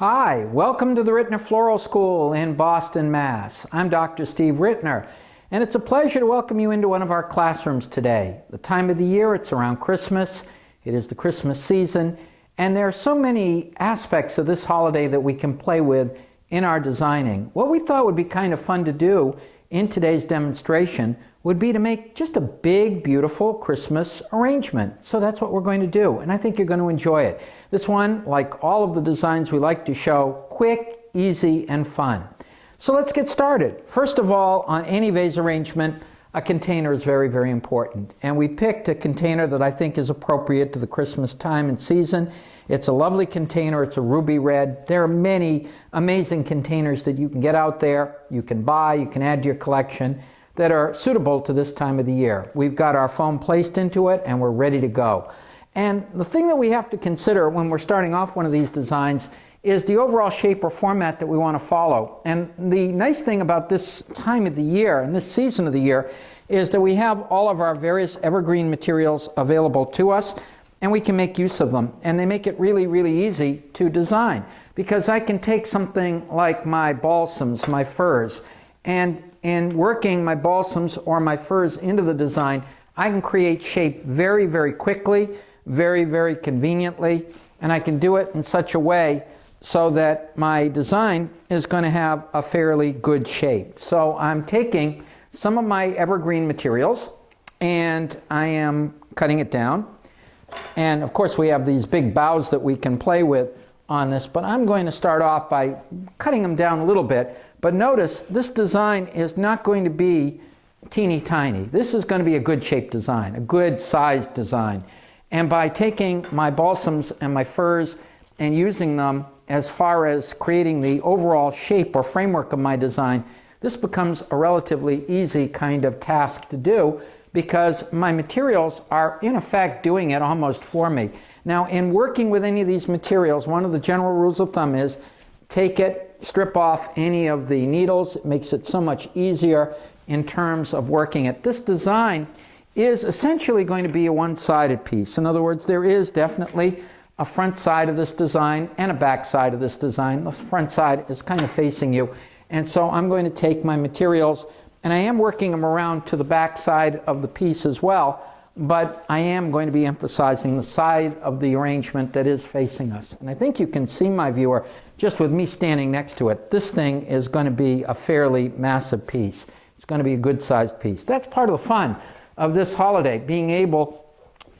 Hi, welcome to the Rittner Floral School in Boston, Mass. I'm Dr. Steve Rittner, and it's a pleasure to welcome you into one of our classrooms today. The time of the year, it's around Christmas. It is the Christmas season, and there are so many aspects of this holiday that we can play with in our designing. What we thought would be kind of fun to do in today's demonstration would be to make just a big, beautiful Christmas arrangement. So that's what we're going to do, and I think you're going to enjoy it. This one, like all of the designs we like to show, quick, easy, and fun. So let's get started. First of all, on any vase arrangement, a container is very, very important. And we picked a container that I think is appropriate to the Christmas time and season. It's a lovely container. It's a ruby red. There are many amazing containers that you can get out there, you can buy, you can add to your collection that are suitable to this time of the year. We've got our foam placed into it and we're ready to go. And the thing that we have to consider when we're starting off one of these designs is the overall shape or format that we want to follow. And the nice thing about this time of the year and this season of the year is that we have all of our various evergreen materials available to us, and we can make use of them. And they make it really, really easy to design, because I can take something like my balsams, my firs, and in working my balsams or my firs into the design, I can create shape very, very quickly, very, very conveniently, and I can do it in such a way so that my design is going to have a fairly good shape. So I'm taking some of my evergreen materials and I am cutting it down. And of course we have these big boughs that we can play with on this, but I'm going to start off by cutting them down a little bit. But notice this design is not going to be teeny tiny. This is going to be a good shaped design, a good sized design. And by taking my balsams and my firs and using them as far as creating the overall shape or framework of my design, this becomes a relatively easy kind of task to do, because my materials are in effect doing it almost for me. Now, in working with any of these materials, one of the general rules of thumb is take it, strip off any of the needles. It makes it so much easier in terms of working it. This design is essentially going to be a one-sided piece. In other words, there is definitely a front side of this design and a back side of this design. The front side is kind of facing you. And so I'm going to take my materials, and I am working them around to the back side of the piece as well, but I am going to be emphasizing the side of the arrangement that is facing us. And I think you can see, my viewer, just with me standing next to it, this thing is going to be a fairly massive piece. It's going to be a good-sized piece. That's part of the fun of this holiday, being able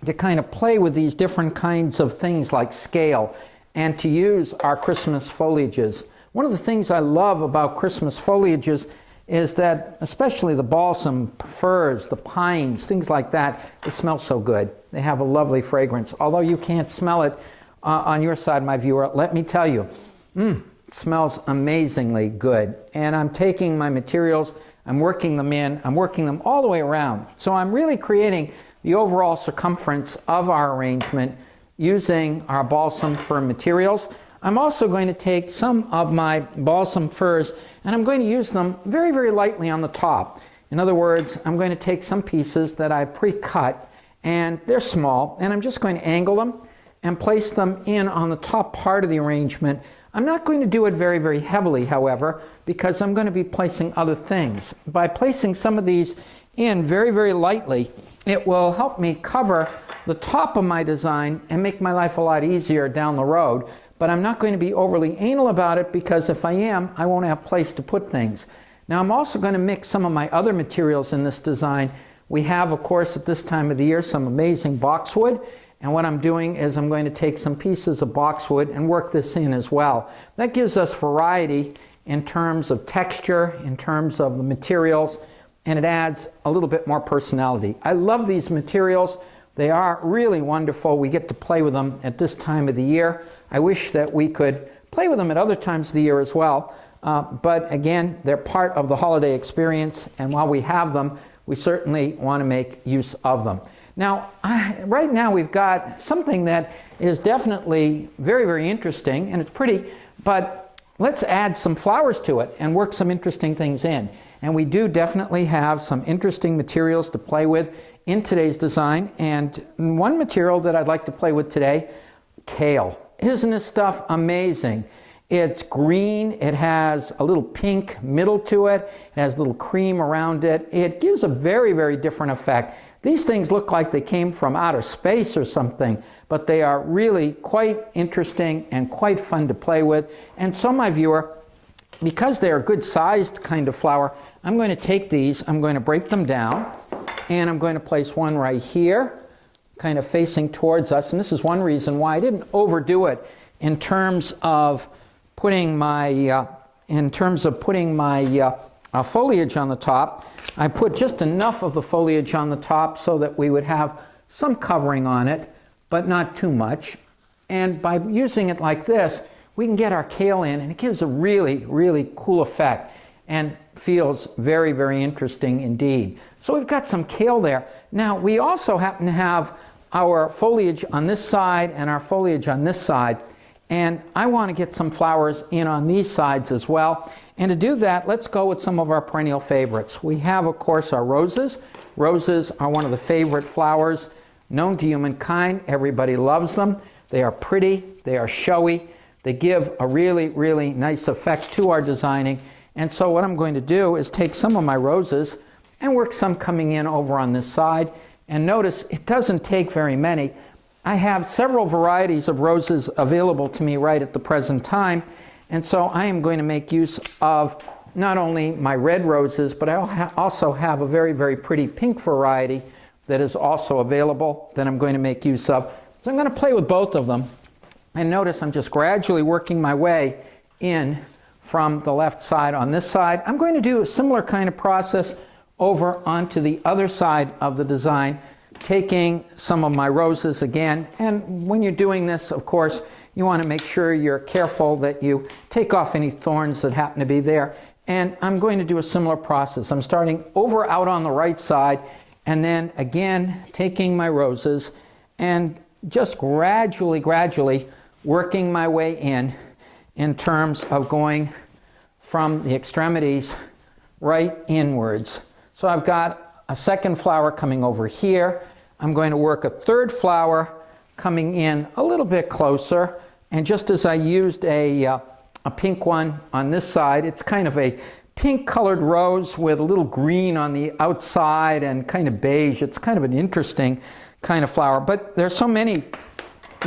to kind of play with these different kinds of things like scale and to use our Christmas foliages. One of the things I love about Christmas foliages is that, especially the balsam, firs, the pines, things like that, they smell so good. They have a lovely fragrance. Although you can't smell it on your side, my viewer, let me tell you, it smells amazingly good. And I'm taking my materials, I'm working them in, I'm working them all the way around. So I'm really creating the overall circumference of our arrangement using our balsam fir materials. I'm also going to take some of my balsam firs and I'm going to use them very, very lightly on the top. In other words, I'm going to take some pieces that I've pre-cut, and they're small, and I'm just going to angle them and place them in on the top part of the arrangement. I'm not going to do it very, very heavily, however, because I'm going to be placing other things. By placing some of these in very, very lightly, it will help me cover the top of my design and make my life a lot easier down the road. But I'm not going to be overly anal about it, because if I am, I won't have place to put things. Now I'm also going to mix some of my other materials in this design. We have, of course, at this time of the year, some amazing boxwood. And what I'm doing is I'm going to take some pieces of boxwood and work this in as well. That gives us variety in terms of texture, in terms of the materials, and it adds a little bit more personality. I love these materials. They are really wonderful. We get to play with them at this time of the year. I wish that we could play with them at other times of the year as well. But again, they're part of the holiday experience, and while we have them, we certainly want to make use of them. Now, right now we've got something that is definitely very, very interesting, and it's pretty, but let's add some flowers to it and work some interesting things in. And we do definitely have some interesting materials to play with in today's design. And one material that I'd like to play with today, kale. Isn't this stuff amazing? It's green, it has a little pink middle to it, it has a little cream around it. It gives a very, very different effect. These things look like they came from outer space or something, but they are really quite interesting and quite fun to play with. And so, my viewer, because they're a good sized kind of flower, I'm going to take these, I'm going to break them down, and I'm going to place one right here, kind of facing towards us. And this is one reason why I didn't overdo it in terms of putting my foliage on the top. I put just enough of the foliage on the top so that we would have some covering on it, but not too much. And by using it like this, we can get our kale in, and it gives a really, really cool effect and feels very, very interesting indeed. So we've got some kale there. Now, we also happen to have our foliage on this side and our foliage on this side, and I want to get some flowers in on these sides as well. And to do that, let's go with some of our perennial favorites. We have, of course, our roses. Roses are one of the favorite flowers known to humankind. Everybody loves them. They are pretty, they are showy, they give a really, really nice effect to our designing. And so what I'm going to do is take some of my roses and work some coming in over on this side. And notice it doesn't take very many. I have several varieties of roses available to me right at the present time. And so I am going to make use of not only my red roses, but I also have a very, very pretty pink variety that is also available that I'm going to make use of. So I'm going to play with both of them. And notice I'm just gradually working my way in from the left side on this side. I'm going to do a similar kind of process over onto the other side of the design, taking some of my roses again. And when you're doing this, of course, you want to make sure you're careful that you take off any thorns that happen to be there. And I'm going to do a similar process. I'm starting over out on the right side, and then again taking my roses and just gradually working my way in terms of going from the extremities right inwards. So I've got a second flower coming over here. I'm going to work a third flower coming in a little bit closer, and just as I used a pink one on this side, it's kind of a pink colored rose with a little green on the outside and kind of beige. It's kind of an interesting kind of flower, but there's so many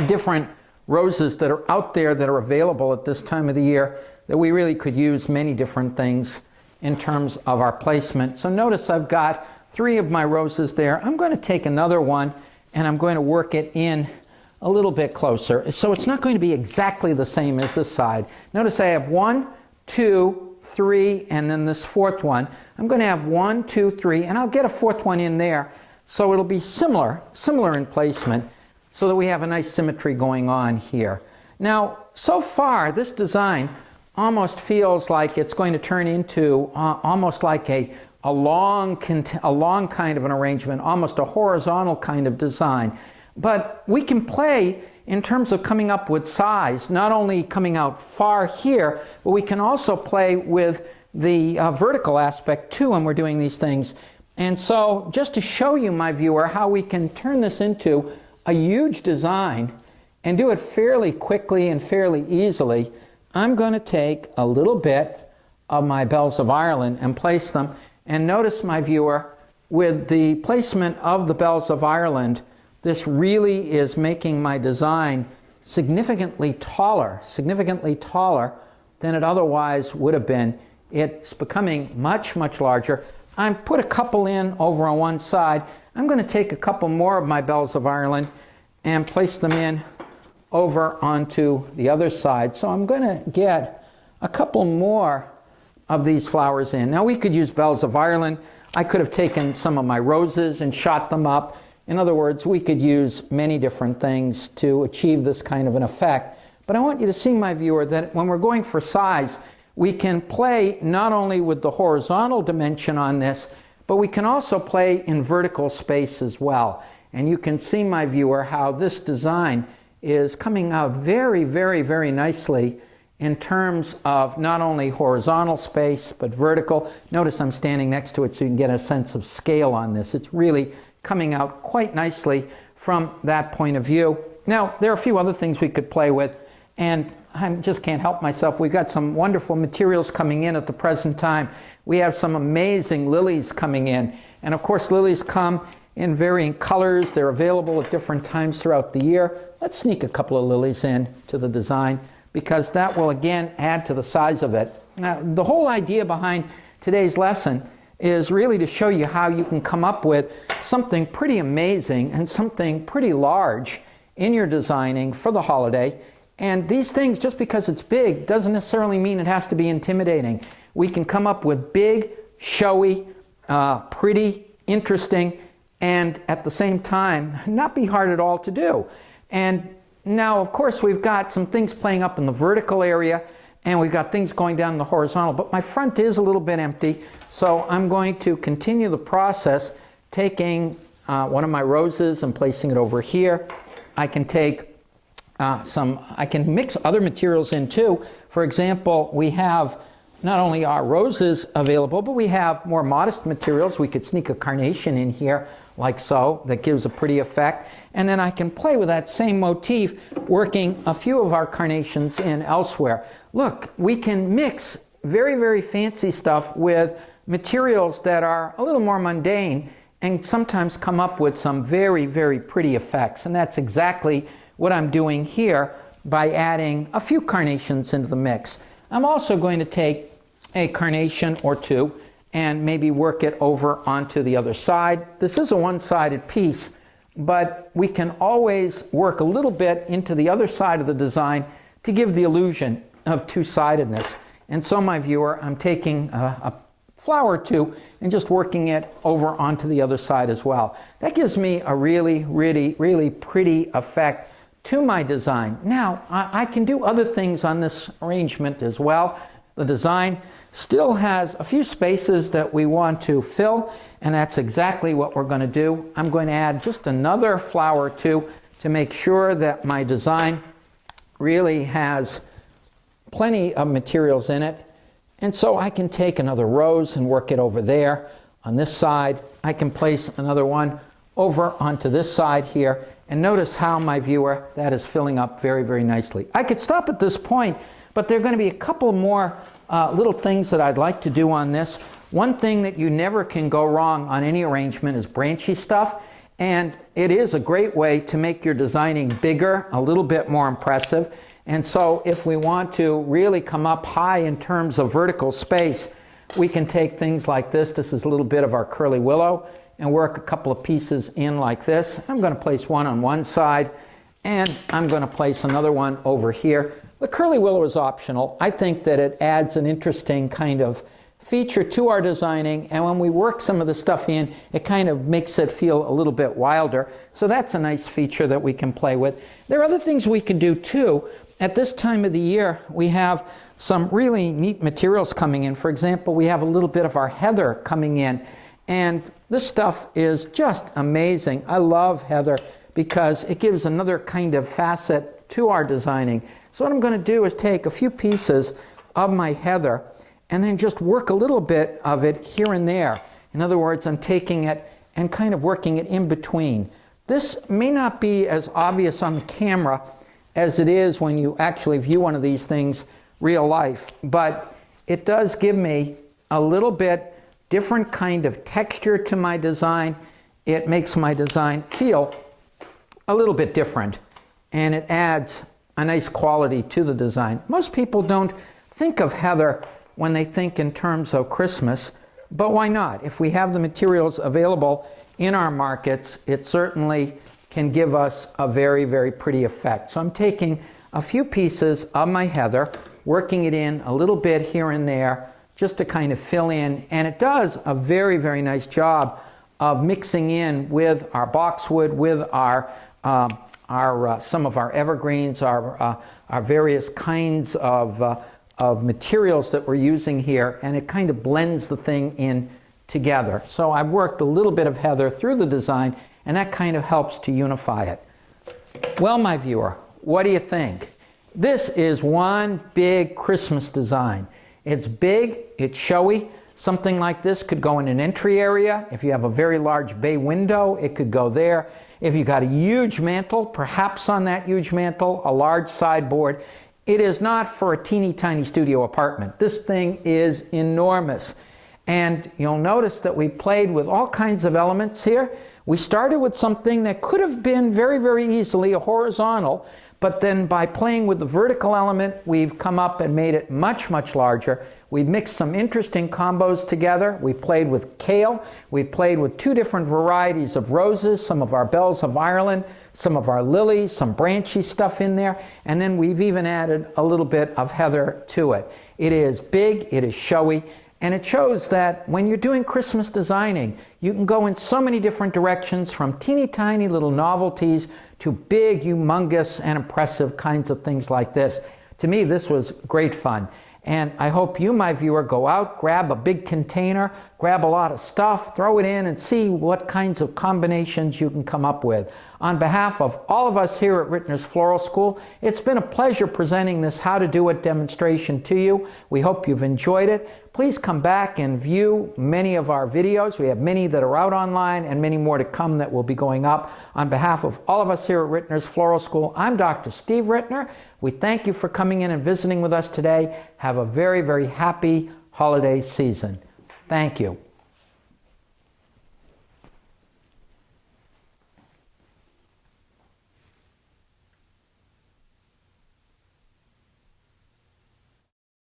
different roses that are out there that are available at this time of the year that we really could use many different things in terms of our placement. So notice I've got 3 of my roses there. I'm going to take another one and I'm going to work it in a little bit closer. So it's not going to be exactly the same as this side. Notice I have 1, 2, 3, and then this fourth one. I'm going to have 1, 2, 3, and I'll get a fourth one in there. So it'll be similar in placement, so that we have a nice symmetry going on here. Now, so far, this design almost feels like it's going to turn into almost like a long kind of an arrangement, almost a horizontal kind of design. But we can play in terms of coming up with size, not only coming out far here, but we can also play with the vertical aspect too when we're doing these things. And so just to show you, my viewer, how we can turn this into a huge design and do it fairly quickly and fairly easily, I'm going to take a little bit of my bells of Ireland and place them. And notice, my viewer, with the placement of the bells of Ireland, this really is making my design significantly taller than it otherwise would have been. It's becoming much, much larger. I've put a couple in over on one side. I'm going to take a couple more of my bells of Ireland and place them in over onto the other side. So I'm going to get a couple more of these flowers in. Now we could use bells of Ireland. I could have taken some of my roses and shot them up. In other words, we could use many different things to achieve this kind of an effect. But I want you to see, my viewer, that when we're going for size, we can play not only with the horizontal dimension on this, but we can also play in vertical space as well. And you can see, my viewer, how this design is coming out very, very, very nicely in terms of not only horizontal space, but vertical. Notice I'm standing next to it so you can get a sense of scale on this. It's really coming out quite nicely from that point of view. Now, there are a few other things we could play with, and I just can't help myself. We've got some wonderful materials coming in at the present time. We have some amazing lilies coming in. And of course, lilies come in varying colors. They're available at different times throughout the year. Let's sneak a couple of lilies in to the design, because that will again add to the size of it. Now, the whole idea behind today's lesson is really to show you how you can come up with something pretty amazing and something pretty large in your designing for the holiday. And these things, just because it's big, doesn't necessarily mean it has to be intimidating. We can come up with big, showy, pretty, interesting, and at the same time, not be hard at all to do. And now, of course, we've got some things playing up in the vertical area, and we've got things going down in the horizontal, but my front is a little bit empty, so I'm going to continue the process, taking one of my roses and placing it over here. I can take I can mix other materials in too. For example, we have not only our roses available, but we have more modest materials. We could sneak a carnation in here, like so. That gives a pretty effect. And then I can play with that same motif, working a few of our carnations in elsewhere. Look, we can mix very, very fancy stuff with materials that are a little more mundane and sometimes come up with some very, very pretty effects. And that's exactly what I'm doing here by adding a few carnations into the mix. I'm also going to take a carnation or two and maybe work it over onto the other side. This is a one-sided piece, but we can always work a little bit into the other side of the design to give the illusion of two-sidedness. And so, my viewer, I'm taking a flower or two and just working it over onto the other side as well. That gives me a really, really, really pretty effect to my design. Now, I can do other things on this arrangement as well. The design still has a few spaces that we want to fill, and that's exactly what we're going to do. I'm going to add just another flower or two to make sure that my design really has plenty of materials in it. And so I can take another rose and work it over there. On this side, I can place another one over onto this side here. And notice how, my viewer, that is filling up very, very nicely. I could stop at this point, but there are going to be a couple more little things that I'd like to do on this. One thing that you never can go wrong on any arrangement is branchy stuff. And it is a great way to make your designing bigger, a little bit more impressive. And so if we want to really come up high in terms of vertical space, we can take things like this. This is a little bit of our curly willow, and work a couple of pieces in like this. I'm going to place one on one side, and I'm going to place another one over here. The curly willow is optional. I think that it adds an interesting kind of feature to our designing, and when we work some of the stuff in, it kind of makes it feel a little bit wilder. So that's a nice feature that we can play with. There are other things we can do too. At this time of the year, we have some really neat materials coming in. For example, we have a little bit of our heather coming in, and this stuff is just amazing. I love heather because it gives another kind of facet to our designing. So what I'm going to do is take a few pieces of my heather and then just work a little bit of it here and there. In other words, I'm taking it and kind of working it in between. This may not be as obvious on the camera as it is when you actually view one of these things real life, but it does give me a little bit different kind of texture to my design. It makes my design feel a little bit different, and it adds a nice quality to the design. Most people don't think of heather when they think in terms of Christmas, but why not? If we have the materials available in our markets, it certainly can give us a very, very pretty effect. So I'm taking a few pieces of my heather, working it in a little bit here and there, just to kind of fill in, and it does a very, very nice job of mixing in with our boxwood, with our some of our evergreens, our various kinds of materials that we're using here, and it kind of blends the thing in together. So I've worked a little bit of heather through the design, and that kind of helps to unify it. Well, my viewer, what do you think? This is one big Christmas design. It's big, it's showy. Something like this could go in an entry area. If you have a very large bay window, it could go there. If you've got a huge mantle, perhaps on that huge mantle, a large sideboard, It is not for a teeny tiny studio apartment. This thing is enormous. And you'll notice that we played with all kinds of elements here. We started with something that could have been very, very easily a horizontal, but then by playing with the vertical element, we've come up and made it much, much larger. We've mixed some interesting combos together. We played with kale. We played with 2 different varieties of roses, some of our bells of Ireland, some of our lilies, some branchy stuff in there, and then we've even added a little bit of heather to it. It is big, it is showy, and it shows that when you're doing Christmas designing, you can go in so many different directions, from teeny tiny little novelties to big, humongous, and impressive kinds of things like this. To me, this was great fun. And I hope you, my viewer, go out, grab a big container, grab a lot of stuff, throw it in, and see what kinds of combinations you can come up with. On behalf of all of us here at Rittners Floral School, it's been a pleasure presenting this How to Do It demonstration to you. We hope you've enjoyed it. Please come back and view many of our videos. We have many that are out online and many more to come that will be going up. On behalf of all of us here at Rittners Floral School, I'm Dr. Steve Rittner. We thank you for coming in and visiting with us today. Have a very, very happy holiday season. Thank you.